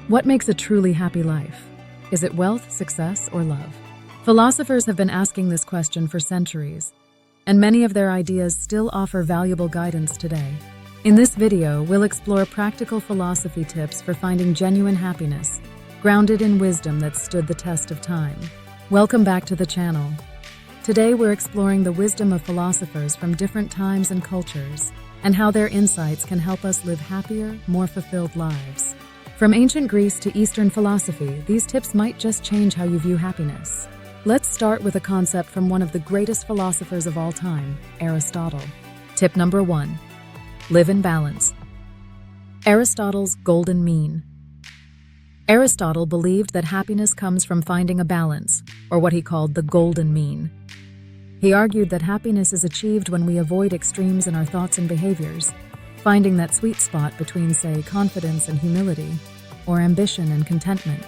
What makes a truly happy life? Is it wealth, success, or love? Philosophers have been asking this question for centuries, and many of their ideas still offer valuable guidance today. In this video, we'll explore practical philosophy tips for finding genuine happiness, grounded in wisdom that stood the test of time. Welcome back to the channel. Today we're exploring the wisdom of philosophers from different times and cultures, and how their insights can help us live happier, more fulfilled lives. From ancient Greece to Eastern philosophy, these tips might just change how you view happiness. Let's start with a concept from one of the greatest philosophers of all time, Aristotle. Tip number 1. Live in balance. Aristotle's golden mean. Aristotle believed that happiness comes from finding a balance, or what he called the golden mean. He argued that happiness is achieved when we avoid extremes in our thoughts and behaviors, finding that sweet spot between, say, confidence and humility, or ambition and contentment.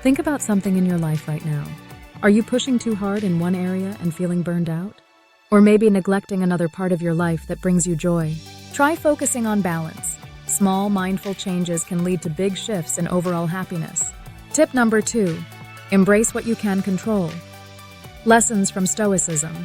Think about something in your life right now. Are you pushing too hard in one area and feeling burned out? Or maybe neglecting another part of your life that brings you joy? Try focusing on balance. Small, mindful changes can lead to big shifts in overall happiness. Tip number 2. Embrace what you can control. Lessons from Stoicism.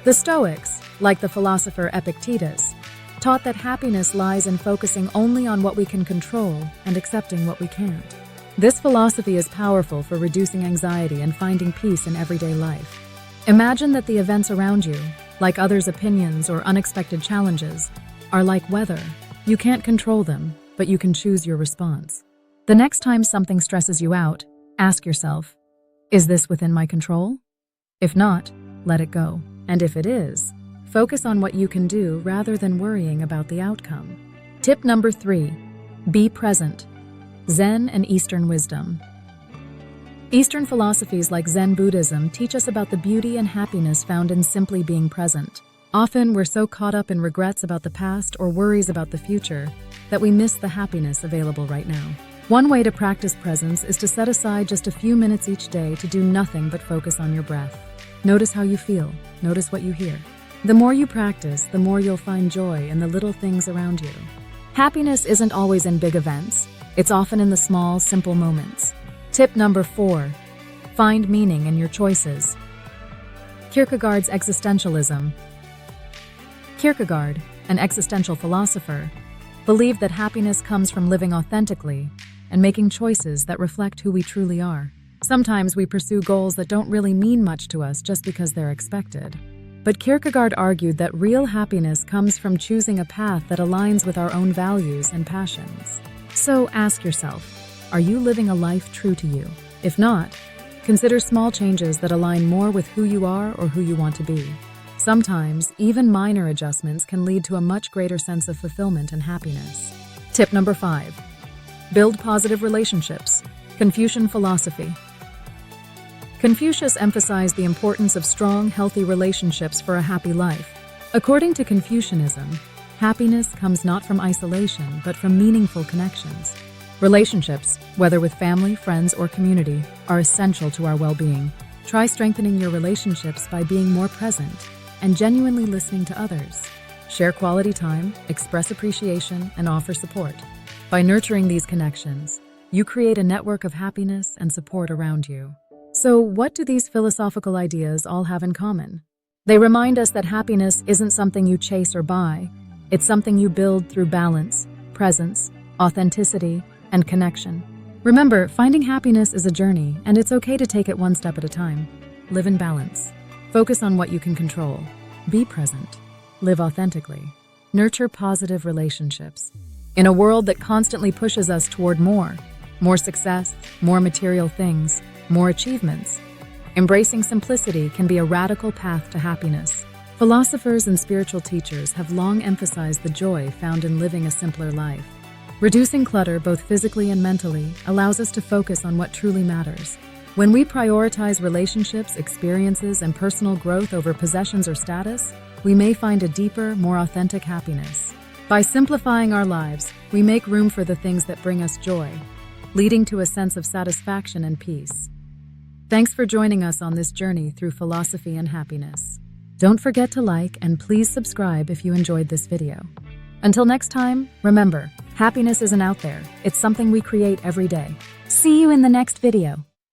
The Stoics, like the philosopher Epictetus, taught that happiness lies in focusing only on what we can control and accepting what we can't. This philosophy is powerful for reducing anxiety and finding peace in everyday life. Imagine that the events around you, like others' opinions or unexpected challenges, are like weather. You can't control them, but you can choose your response. The next time something stresses you out, ask yourself, is this within my control? If not, let it go. And if it is, focus on what you can do rather than worrying about the outcome. Tip number 3. Be present. Zen and Eastern wisdom. Eastern philosophies like Zen Buddhism teach us about the beauty and happiness found in simply being present. Often we're so caught up in regrets about the past or worries about the future that we miss the happiness available right now. One way to practice presence is to set aside just a few minutes each day to do nothing but focus on your breath. Notice how you feel. Notice what you hear. The more you practice, the more you'll find joy in the little things around you. Happiness isn't always in big events. It's often in the small, simple moments. Tip number 4. Find meaning in your choices. Kierkegaard's existentialism. Kierkegaard, an existential philosopher, believed that happiness comes from living authentically and making choices that reflect who we truly are. Sometimes we pursue goals that don't really mean much to us just because they're expected. But Kierkegaard argued that real happiness comes from choosing a path that aligns with our own values and passions. So ask yourself, are you living a life true to you? If not, consider small changes that align more with who you are or who you want to be. Sometimes, even minor adjustments can lead to a much greater sense of fulfillment and happiness. Tip number 5. Build positive relationships. Confucian philosophy. Confucius emphasized the importance of strong, healthy relationships for a happy life. According to Confucianism, happiness comes not from isolation, but from meaningful connections. Relationships, whether with family, friends, or community, are essential to our well-being. Try strengthening your relationships by being more present and genuinely listening to others. Share quality time, express appreciation, and offer support. By nurturing these connections, you create a network of happiness and support around you. So, what do these philosophical ideas all have in common? They remind us that happiness isn't something you chase or buy. It's something you build through balance, presence, authenticity, and connection. Remember, finding happiness is a journey, and it's okay to take it one step at a time. Live in balance. Focus on what you can control. Be present. Live authentically. Nurture positive relationships. In a world that constantly pushes us toward more success, more material things, more achievements, embracing simplicity can be a radical path to happiness. Philosophers and spiritual teachers have long emphasized the joy found in living a simpler life. Reducing clutter both physically and mentally allows us to focus on what truly matters. When we prioritize relationships, experiences, and personal growth over possessions or status, we may find a deeper, more authentic happiness. By simplifying our lives, we make room for the things that bring us joy, leading to a sense of satisfaction and peace. Thanks for joining us on this journey through philosophy and happiness. Don't forget to like and please subscribe if you enjoyed this video. Until next time, remember, Happiness isn't out there, it's something we create every day. See you in the next video.